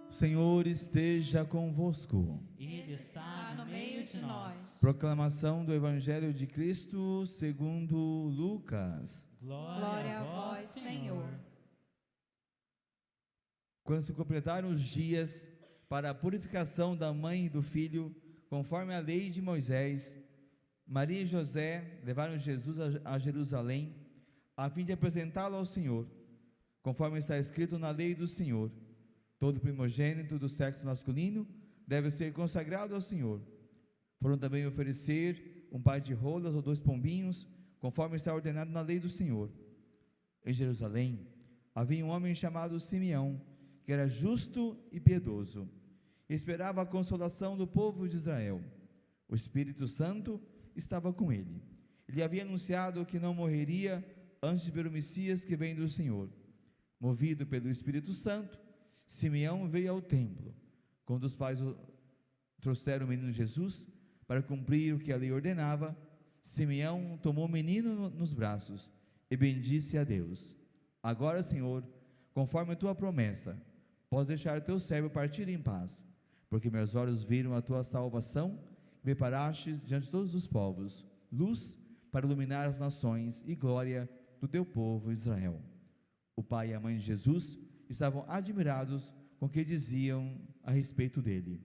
O Senhor esteja convosco. Ele está no meio de nós. Proclamação do Evangelho de Cristo segundo Lucas. Glória a vós, Senhor. Quando se completaram os dias para a purificação da mãe e do filho, conforme a lei de Moisés, Maria e José levaram Jesus a Jerusalém, a fim de apresentá-lo ao Senhor, conforme está escrito na lei do Senhor: todo primogênito do sexo masculino deve ser consagrado ao Senhor. Foram também oferecer um par de rolas ou 2 pombinhos, conforme está ordenado na lei do Senhor. Em Jerusalém havia um homem chamado Simeão, que era justo e piedoso, e esperava a consolação do povo de Israel. O Espírito Santo estava com ele. Ele havia anunciado que não morreria antes de ver o Messias que vem do Senhor. Movido pelo Espírito Santo, Simeão veio ao templo. Quando os pais trouxeram o menino Jesus para cumprir o que a lei ordenava, Simeão tomou o menino nos braços e bendisse a Deus. Agora, Senhor, conforme a tua promessa, podes deixar teu servo partir em paz, porque meus olhos viram a tua salvação, que preparaste diante de todos os povos, luz para iluminar as nações e glória do teu povo Israel. O pai e a mãe de Jesus estavam admirados com o que diziam a respeito dele.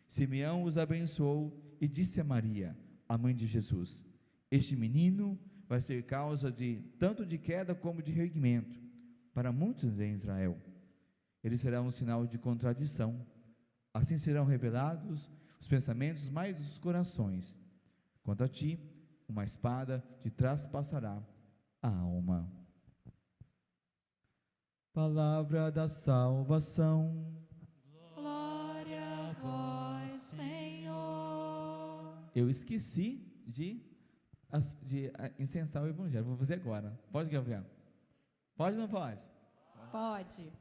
Simeão os abençoou e disse a Maria, a mãe de Jesus: este menino vai ser causa de tanto de queda como de reerguimento para muitos em Israel. Ele será um sinal de contradição. Assim serão revelados os pensamentos mais dos corações. Quanto a ti, uma espada te traspassará a alma. Palavra da salvação. Glória a vós, Senhor. Eu esqueci de incensar o Evangelho. Vou fazer agora. Pode, Gabriel? Pode ou não pode? Pode.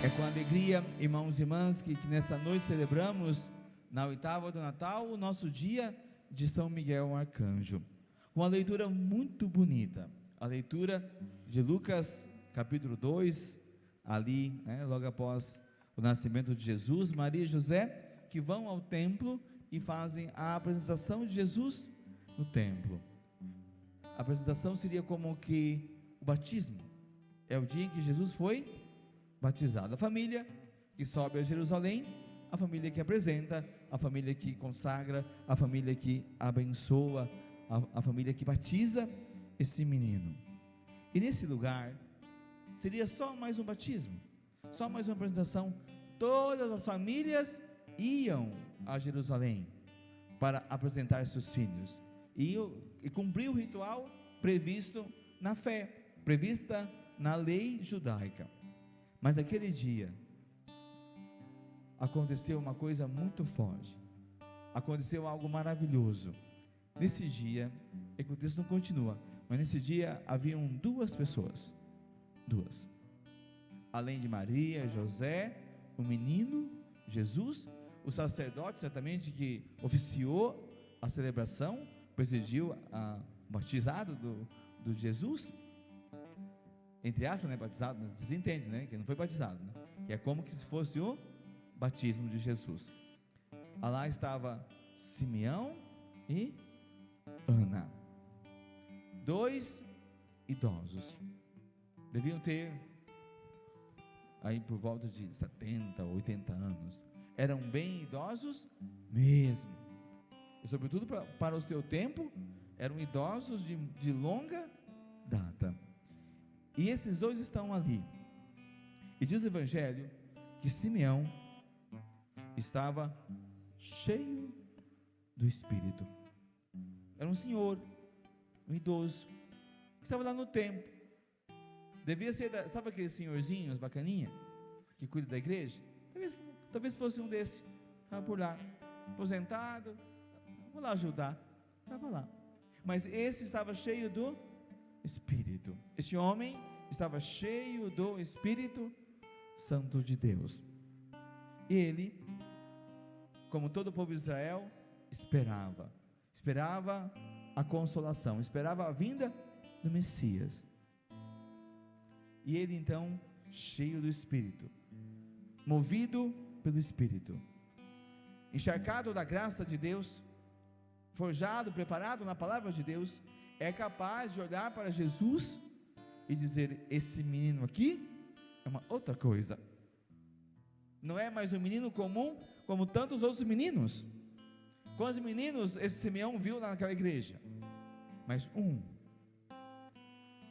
É com alegria, irmãos e irmãs, que nessa noite celebramos, na 8ª do Natal, o nosso dia de São Miguel Arcanjo. Uma leitura muito bonita, a leitura de Lucas capítulo 2, ali, logo após o nascimento de Jesus, Maria e José, que vão ao templo e fazem a apresentação de Jesus no templo. A apresentação seria como que o batismo, é o dia em que Jesus foi batizado. A família que sobe a Jerusalém, a família que apresenta, a família que consagra, a família que abençoa, a família que batiza esse menino. E nesse lugar seria só mais um batismo, só mais uma apresentação. Todas as famílias iam a Jerusalém para apresentar seus filhos e cumprir o ritual previsto na fé, prevista na lei judaica. Mas aquele dia aconteceu uma coisa muito forte, aconteceu algo maravilhoso. Nesse dia, é que o texto não continua, mas nesse dia haviam 2 pessoas, além de Maria, José, o menino Jesus, o sacerdote certamente que oficiou a celebração, presidiu o batizado do Jesus, entre aspas, batizado, vocês entendem, que não foi batizado, que é como que se fosse o batismo de Jesus. Lá estava Simeão e Ana, 2 idosos, deviam ter aí por volta de 70, 80 anos, eram bem idosos mesmo, e sobretudo para o seu tempo, eram idosos de longa data. E esses 2 estão ali, e diz o Evangelho que Simeão estava cheio do Espírito. Era um senhor, um idoso, que estava lá no templo. Devia ser, sabe aqueles senhorzinhos bacaninha, que cuida da igreja? Talvez fosse um desses, estava por lá, aposentado, vou lá ajudar, estava lá. Mas esse estava cheio do Espírito, esse homem estava cheio do Espírito Santo de Deus. Ele, como todo o povo de Israel, esperava a consolação, esperava a vinda do Messias. E ele então, cheio do Espírito, movido pelo Espírito, encharcado da graça de Deus, forjado, preparado na palavra de Deus, é capaz de olhar para Jesus e dizer: esse menino aqui é uma outra coisa, não é mais um menino comum como tantos outros meninos. Quantos meninos esse Simeão viu naquela igreja? Mas um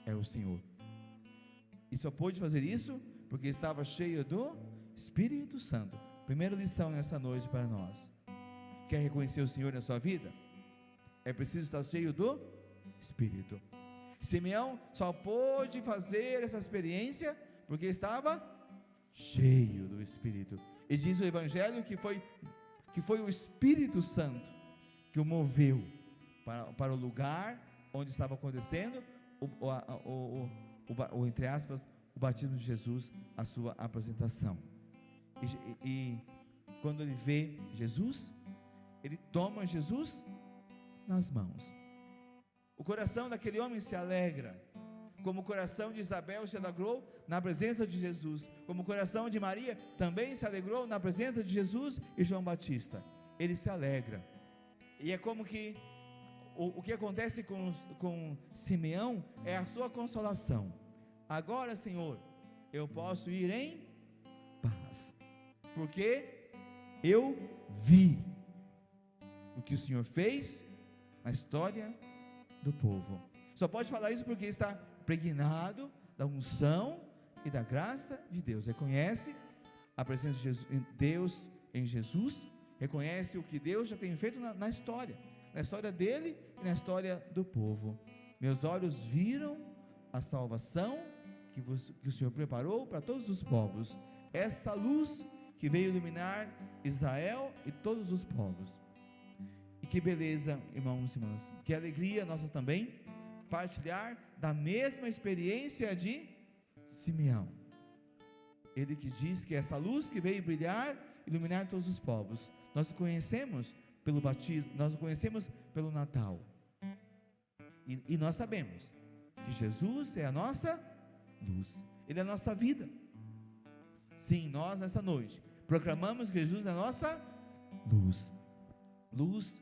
é o Senhor, e só pôde fazer isso porque estava cheio do Espírito Santo. Primeira lição nessa noite para nós: quer reconhecer o Senhor na sua vida? É preciso estar cheio do Espírito. Simeão só pôde fazer essa experiência porque estava cheio do Espírito. E diz o Evangelho que foi o Espírito Santo que o moveu para o lugar onde estava acontecendo entre aspas, o batismo de Jesus, a sua apresentação. E quando ele vê Jesus, ele toma Jesus nas mãos. O coração daquele homem se alegra, como o coração de Isabel se alegrou na presença de Jesus, como o coração de Maria também se alegrou na presença de Jesus e João Batista. Ele se alegra, e é como que o que acontece com Simeão é a sua consolação. Agora, Senhor, eu posso ir em paz, porque eu vi o que o Senhor fez na história do povo. Só pode falar isso porque está impregnado da unção e da graça de Deus. Reconhece a presença de Deus em Jesus, reconhece o que Deus já tem feito na história dele e na história do povo. Meus olhos viram a salvação que o Senhor preparou para todos os povos, essa luz que veio iluminar Israel e todos os povos. E que beleza, irmãos e irmãs, que alegria nossa também partilhar da mesma experiência de Simeão. Ele que diz que essa luz que veio brilhar, iluminar todos os povos, nós conhecemos pelo batismo, nós conhecemos pelo Natal, e nós sabemos que Jesus é a nossa luz, Ele é a nossa vida. Sim, nós nessa noite proclamamos que Jesus é a nossa luz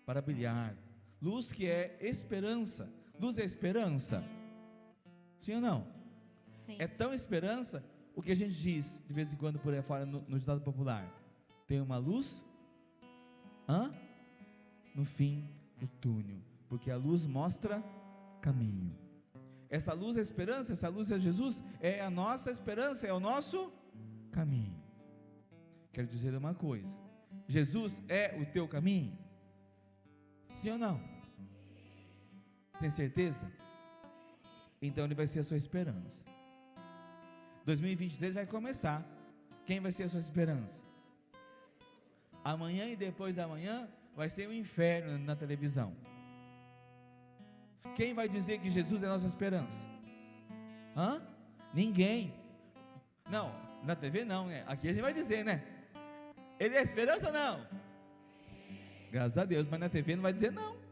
para brilhar, luz que é esperança. Luz é esperança, sim ou não? Sim. É tão esperança o que a gente diz de vez em quando por aí fora no ditado popular: tem uma luz no fim do túnel, porque a luz mostra caminho. Essa luz é esperança, essa luz é Jesus, é a nossa esperança, é o nosso caminho. Quero dizer uma coisa: Jesus é o teu caminho? Sim ou não? Tem certeza? Então Ele vai ser a sua esperança. 2023 vai começar. Quem vai ser a sua esperança? Amanhã e depois da manhã vai ser um inferno na televisão. Quem vai dizer que Jesus é a nossa esperança? Ninguém. Não, na TV não, né? Aqui a gente vai dizer, né? Ele é a esperança ou não? Graças a Deus, mas na TV não vai dizer não.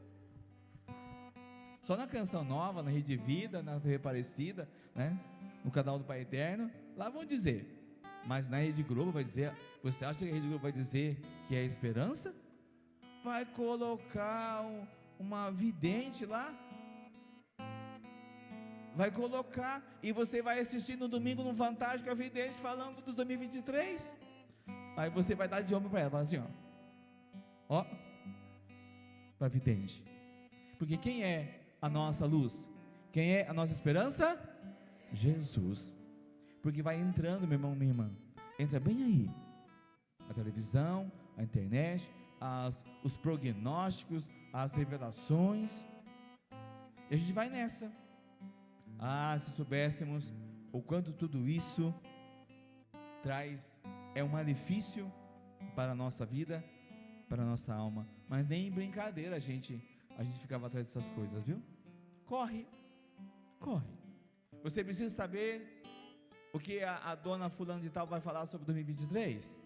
Só na Canção Nova, na Rede Vida, na TV Aparecida, né? No canal do Pai Eterno, lá vão dizer. Mas na Rede Globo vai dizer. Você acha que a Rede Globo vai dizer que é esperança? Vai colocar uma vidente lá, vai colocar, e você vai assistir no domingo no Fantástico a vidente falando dos 2023. Aí você vai dar de ombro para ela, fala assim, ó, para vidente. Porque quem é a nossa luz? Quem é a nossa esperança? Jesus. Porque vai entrando, meu irmão, minha irmã, entra bem aí, a televisão, a internet, os prognósticos, as revelações, e a gente vai nessa. Ah, se soubéssemos o quanto tudo isso traz, é um malefício para a nossa vida, para a nossa alma. Mas nem em brincadeira a gente ficava atrás dessas coisas, viu? Corre. Você precisa saber o que a dona fulana de tal vai falar sobre 2023?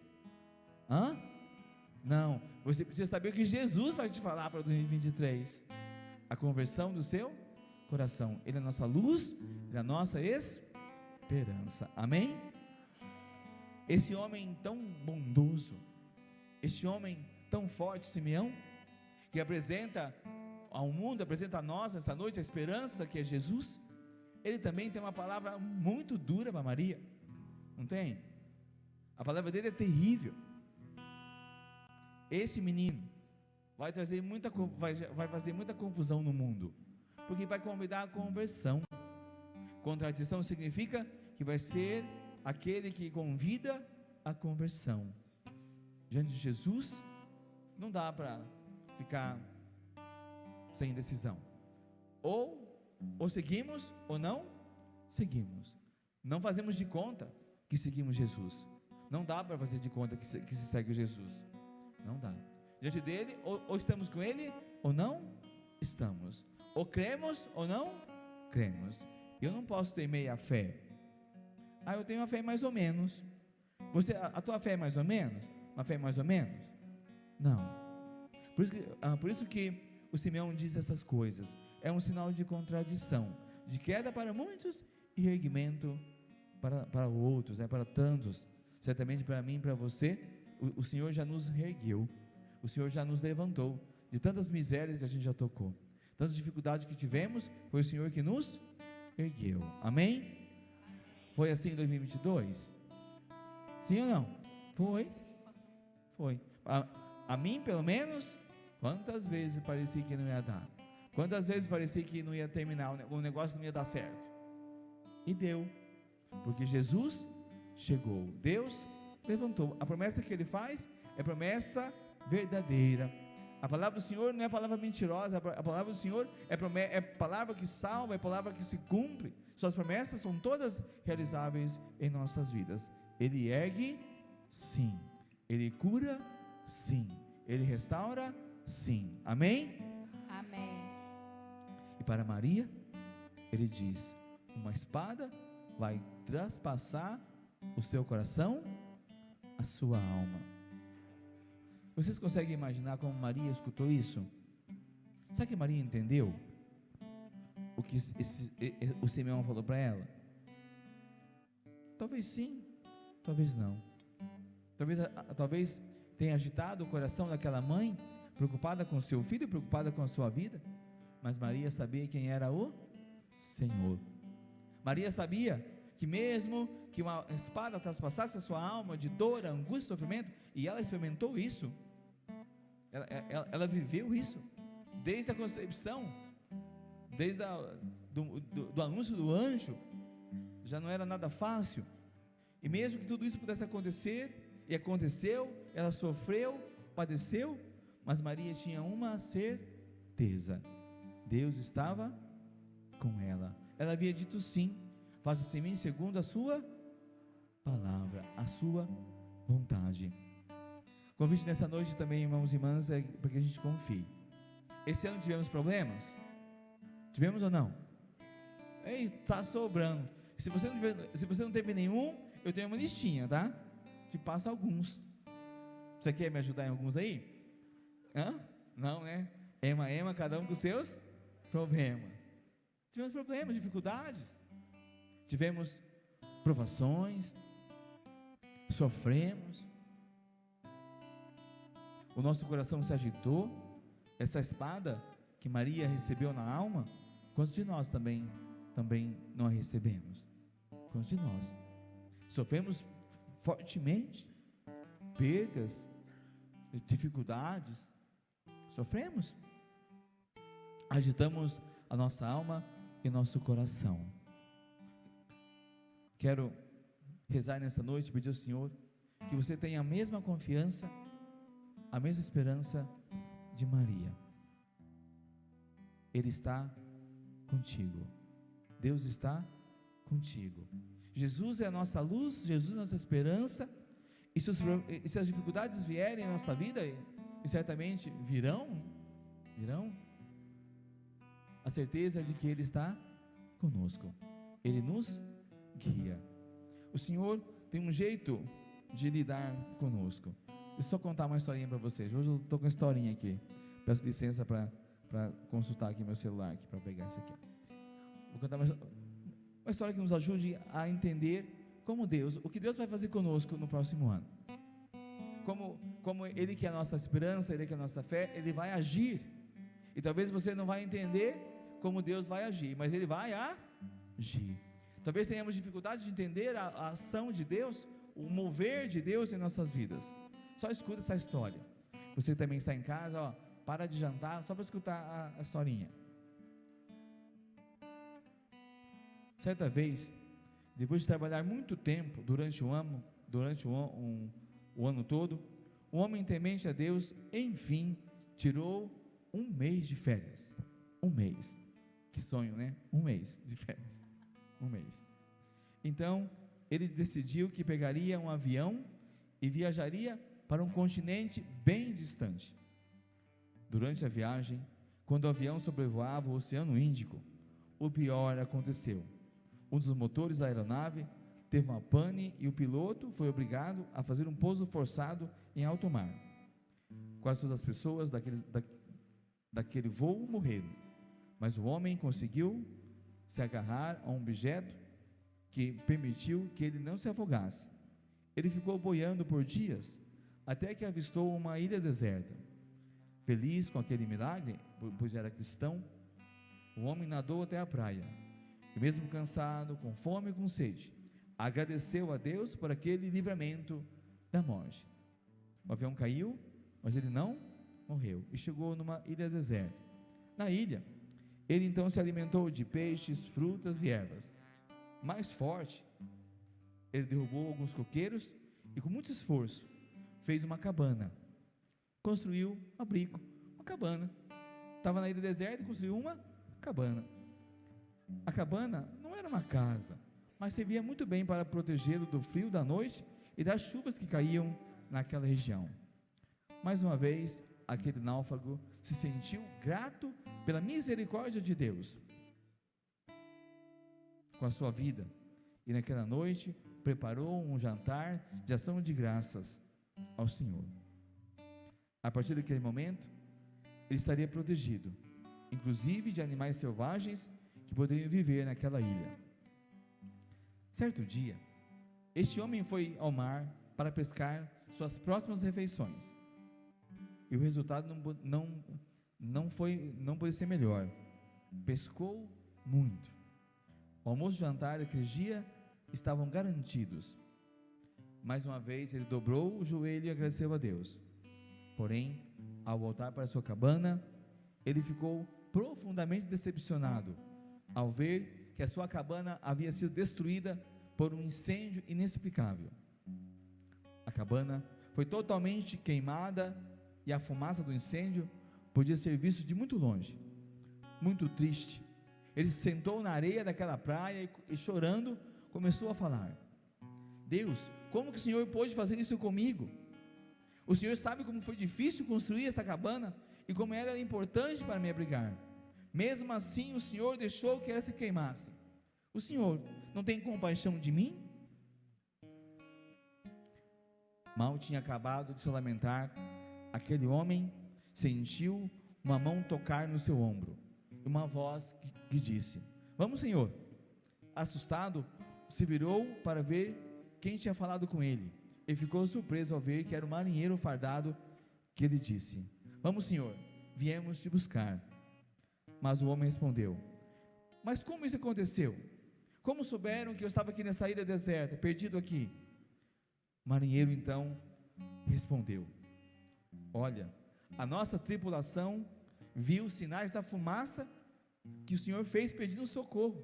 Não, você precisa saber o que Jesus vai te falar para 2023. A conversão do seu coração. Ele é a nossa luz, Ele é a nossa esperança. Amém? Esse homem tão bondoso, esse homem tão forte, Simeão, que apresenta ao mundo, apresenta a nós essa noite a esperança que é Jesus. Ele também tem uma palavra muito dura para Maria, não tem? A palavra dele é terrível. Esse menino vai fazer muita confusão no mundo, porque vai convidar a conversão. Contradição significa que vai ser aquele que convida a conversão. Diante de Jesus, não dá para ficar sem decisão. Ou seguimos ou não seguimos. Não fazemos de conta que seguimos Jesus. Não dá para fazer de conta que se segue Jesus. Não dá. Diante dele, ou estamos com ele ou não estamos. Ou cremos ou não cremos. Eu não posso ter meia fé. Eu tenho uma fé mais ou menos. A tua fé é mais ou menos? Uma fé mais ou menos? Não. Por isso que o Simeão diz essas coisas. É um sinal de contradição, de queda para muitos e erguimento para outros, para tantos. Certamente para mim e para você, o Senhor já nos reergueu, o Senhor já nos levantou de tantas misérias que a gente já tocou, tantas dificuldades que tivemos, foi o Senhor que nos ergueu. Amém? Foi assim em 2022? Sim ou não? Foi. A mim, pelo menos, quantas vezes parecia que não ia dar? Quantas vezes parecia que não ia terminar, o negócio não ia dar certo? E deu, porque Jesus chegou, Deus levantou. A promessa que Ele faz é promessa verdadeira. A palavra do Senhor não é palavra mentirosa. A palavra do Senhor é palavra que salva, é palavra que se cumpre. Suas promessas são todas realizáveis em nossas vidas. Ele ergue, sim. Ele cura, sim. Ele restaura, sim. Amém? Amém. E para Maria, Ele diz: uma espada vai traspassar o seu coração, a sua alma. Vocês conseguem imaginar como Maria escutou isso? Sabe que Maria entendeu o que o Simeão falou para ela? Talvez sim, talvez não. Talvez tenha agitado o coração daquela mãe, preocupada com seu filho, preocupada com a sua vida. Mas Maria sabia quem era o Senhor. Maria sabia que mesmo que uma espada traspassasse a sua alma de dor, angústia, sofrimento, e ela experimentou isso, ela viveu isso, desde a concepção, desde do anúncio do anjo, já não era nada fácil, e mesmo que tudo isso pudesse acontecer, e aconteceu, ela sofreu, padeceu, mas Maria tinha uma certeza: Deus estava com ela. Ela havia dito sim: faça-se em mim segundo a sua palavra, a sua vontade. Convite nessa noite também, irmãos e irmãs, é para que a gente confie. Esse ano tivemos problemas? Tivemos ou não? Está sobrando. Se você não teve nenhum, eu tenho uma listinha, tá? Te passo alguns. Você quer me ajudar em alguns aí? Não, né? Ema, cada um com seus problemas. Tivemos problemas, dificuldades, tivemos provações, sofremos, o nosso coração se agitou. Essa espada que Maria recebeu na alma, quantos de nós também não a recebemos? Quantos de nós sofremos fortemente perdas, dificuldades? Sofremos, agitamos a nossa alma e nosso coração. Quero rezar nessa noite, pedir ao Senhor que você tenha a mesma confiança, a mesma esperança de Maria. Ele está contigo. Deus está contigo. Jesus é a nossa luz, Jesus é a nossa esperança, e se as dificuldades vierem em nossa vida, e certamente virão, a certeza é de que Ele está conosco, Ele nos guia. O Senhor tem um jeito de lidar conosco. Deixa eu só contar uma historinha para vocês. Hoje eu estou com uma historinha aqui, peço licença para consultar aqui meu celular, aqui, para pegar isso aqui. Vou contar uma história que nos ajude a entender o que Deus vai fazer conosco no próximo ano. Como Ele que é a nossa esperança, Ele que é a nossa fé, Ele vai agir. E talvez você não vai entender como Deus vai agir, mas Ele vai agir. Talvez tenhamos dificuldade de entender a ação de Deus, o mover de Deus em nossas vidas. Só escuta essa história. Você que também está em casa, para de jantar, só para escutar a historinha. Certa vez, depois de trabalhar muito tempo durante o ano todo, um homem temente a Deus, enfim, tirou um mês de férias. Um mês. Que sonho, né? Um mês de férias. Um mês. Então, ele decidiu que pegaria um avião e viajaria para um continente bem distante. Durante a viagem, quando o avião sobrevoava o Oceano Índico, o pior aconteceu. Um dos motores da aeronave teve uma pane e o piloto foi obrigado a fazer um pouso forçado em alto mar. Quase todas as pessoas daquele voo morreram, mas o homem conseguiu se agarrar a um objeto que permitiu que ele não se afogasse. Ele ficou boiando por dias, até que avistou uma ilha deserta. Feliz com aquele milagre, pois era cristão, o homem nadou até a praia, e mesmo cansado, com fome e com sede, agradeceu a Deus por aquele livramento da morte. O avião caiu, mas ele não morreu, e chegou numa ilha deserta. Na ilha, ele então se alimentou de peixes, frutas e ervas. Mais forte, ele derrubou alguns coqueiros e, com muito esforço, fez uma cabana. Construiu um abrigo, uma cabana. Estava na ilha deserta e construiu uma cabana. A cabana não era uma casa, mas servia muito bem para protegê-lo do frio da noite e das chuvas que caíam naquela região. Mais uma vez, aquele náufrago se sentiu grato pela misericórdia de Deus com a sua vida, e naquela noite preparou um jantar de ação de graças ao Senhor. A partir daquele momento, ele estaria protegido, inclusive de animais selvagens que poderiam viver naquela ilha. Certo dia, este homem foi ao mar para pescar suas próximas refeições, e o resultado não poderia ser melhor. Pescou muito. O almoço e o jantar daquele dia estavam garantidos. Mais uma vez ele dobrou o joelho e agradeceu a Deus. Porém, ao voltar para sua cabana, ele ficou profundamente decepcionado ao ver que a sua cabana havia sido destruída por um incêndio inexplicável. A cabana foi totalmente queimada e a fumaça do incêndio podia ser vista de muito longe. Muito triste, ele se sentou na areia daquela praia e chorando, começou a falar: Deus, como que o Senhor pôde fazer isso comigo? O Senhor sabe como foi difícil construir essa cabana e como ela era importante para me abrigar. Mesmo assim, o Senhor deixou que ela se queimasse. O Senhor não tem compaixão de mim? Mal tinha acabado de se lamentar, aquele homem sentiu uma mão tocar no seu ombro, e uma voz que disse: Vamos, Senhor. Assustado, se virou para ver quem tinha falado com ele, e ficou surpreso ao ver que era o marinheiro fardado, que ele disse: Vamos, Senhor, viemos te buscar. Mas o homem respondeu: Mas como isso aconteceu? Como souberam que eu estava aqui nessa ilha deserta, perdido aqui? O marinheiro então respondeu: Olha, a nossa tripulação viu os sinais da fumaça que o Senhor fez pedindo socorro.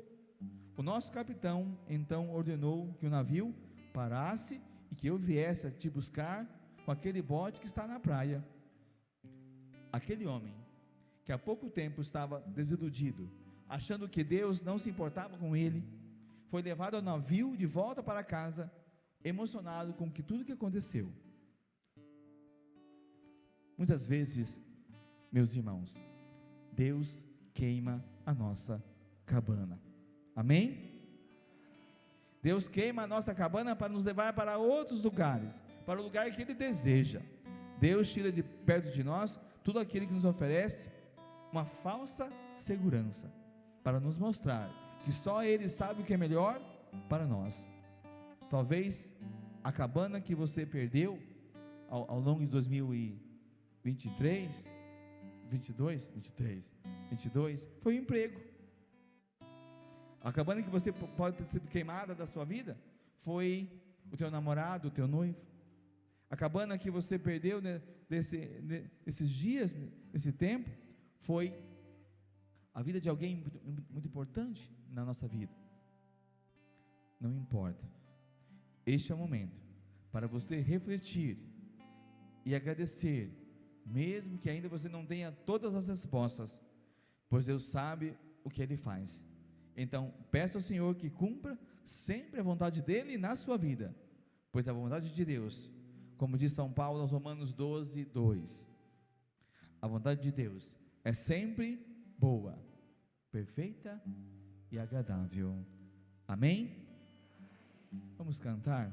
O nosso capitão então ordenou que o navio parasse e que eu viesse a te buscar com aquele bote que está na praia. Aquele homem, que há pouco tempo estava desiludido, achando que Deus não se importava com ele, foi levado ao navio de volta para casa, emocionado com tudo que aconteceu. Muitas vezes, meus irmãos, Deus queima a nossa cabana. Amém? Deus queima a nossa cabana para nos levar para outros lugares, para o lugar que Ele deseja. Deus tira de perto de nós tudo aquilo que nos oferece uma falsa segurança, para nos mostrar que só Ele sabe o que é melhor para nós. Talvez a cabana que você perdeu ao longo de 2023, 22, foi o emprego. A cabana que você pode ter sido queimada da sua vida foi o teu namorado, o teu noivo. A cabana que você perdeu nesses dias, nesse tempo, foi a vida de alguém muito importante na nossa vida. Não importa. Este é o momento para você refletir e agradecer, mesmo que ainda você não tenha todas as respostas, pois Deus sabe o que Ele faz. Então, peça ao Senhor que cumpra sempre a vontade dEle na sua vida, pois a vontade de Deus, como diz São Paulo aos Romanos 12:2, a vontade de Deus é sempre boa, perfeita e agradável. Amém? Vamos cantar?